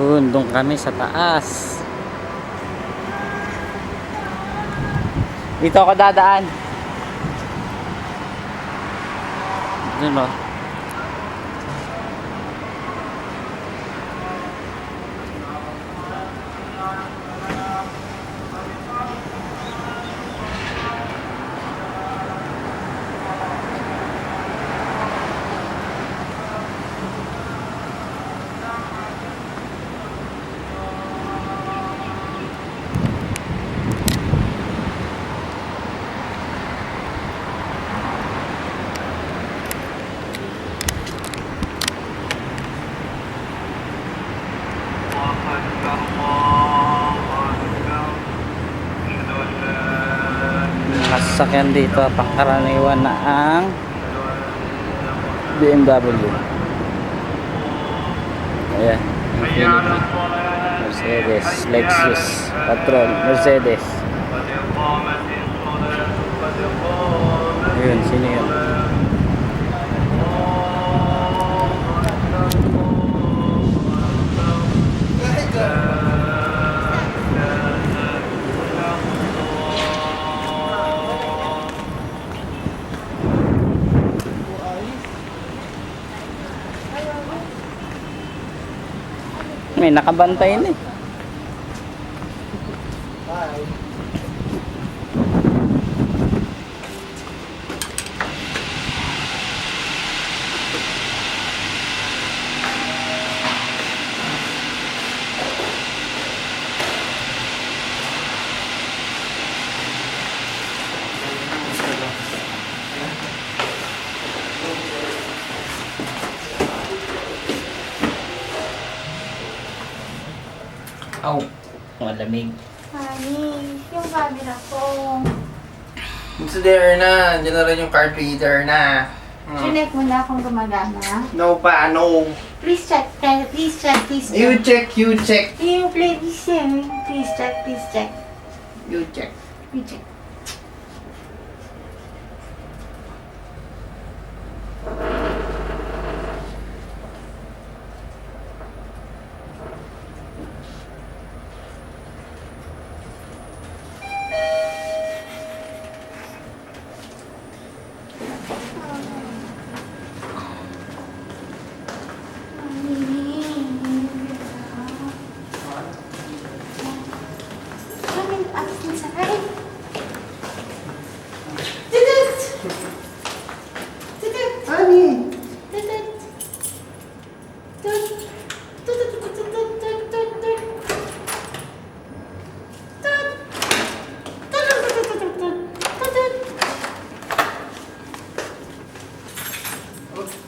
Doon kami sa taas. Dito ako dadaan. Doon o. Sasakyan dito pangkaraniwan na ang BMW. Ayan, Infiniti, Mercedes, Lexus, Patrol, Mercedes. Ayun, sino yun? May nakabantay na eh. Aw, malamig. Honey, yung camera ko. It's there na. Diyan na rin yung card reader na. Chinek mo na kung gumagana. No pa, no. Please check, please check, please check. You check, you check. You please check, please check, please check. You check. You check. Honey!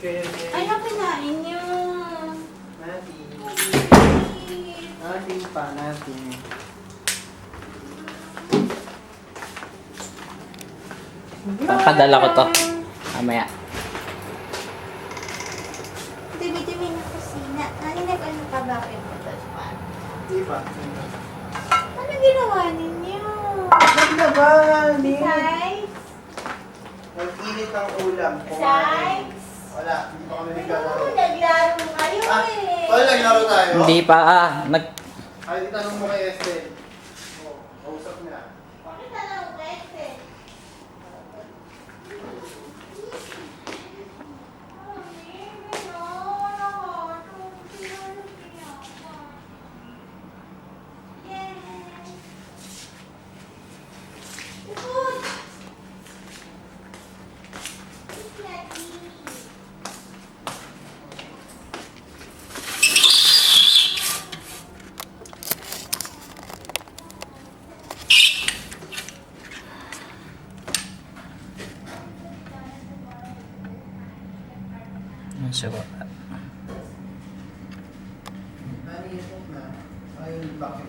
Okay. Ay, nakinain niyo. Natin. Natin pa, natin. Papadala ko to. Mamaya. Dumi-dumi na kusina. Ano nag-ano ka ba kayo mo to? Di ba? Ano ginawa ninyo? Naglaban! Besides? Nag-init ang ulam. Besides? Wala, hindi pa kami naglalaro. Naglaro kayo eh. Wala, naglaro tayo. Hindi pa Ay, itanong mo kay Estelle. Oo, kausap niya. Bakit alam mo kasi? sa baba. Naniisip na. Ay, bakit?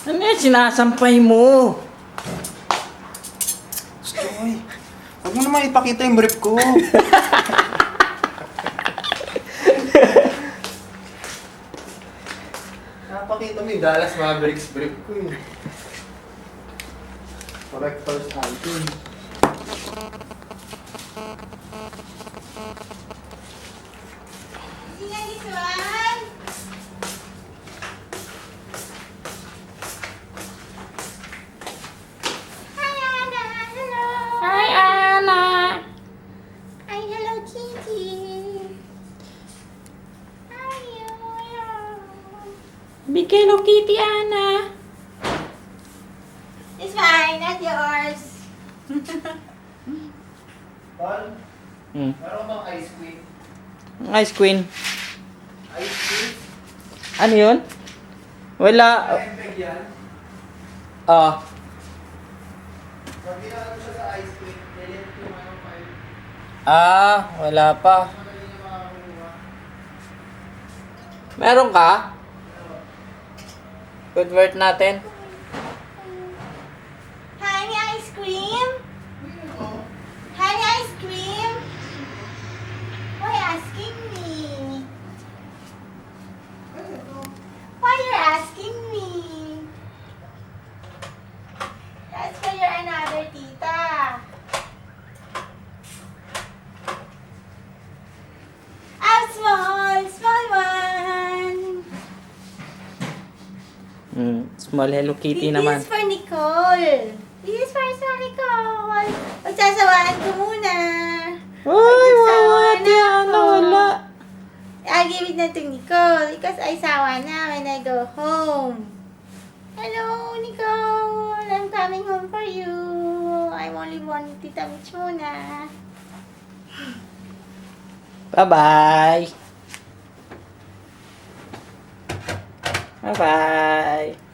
Ano yan? Sinasampay mo. Stoy! Huwag mo naman ipakita yung brief ko. Napakita mo yung Dallas Mavericks brief ko eh. Collector's item. Sina this one? Hi, Anna. Hello. Hi, Ana! Hi, hello, Gigi. How are you? Big Hello Kitty, Ana! It's fine, not yours. Paul, Hmm. meron bang ice cream? Ice Queen. Ice cream? Ano yun? Wala. Peg yan. Ah. Pag ginagawa siya sa ice cream, nilit yung ano file. Wala pa. Madali niya makakuha. Meron ka? Convert natin. Honey ice cream? Honey ice cream? Why asking me? Why you're asking me? That's for your another tita. Small one. Small Hello Kitty This naman. is for Nicole. This is for Nicole. Pagsasawaan ko muna. Uy, Nagsawa wala. na Ano, ako. wala. I'll give it na to Nicole because I sawa na when I go home. Hello, Nicole. I'm coming home for you. I'm only one Tita Mitch muna. Bye-bye. Bye-bye.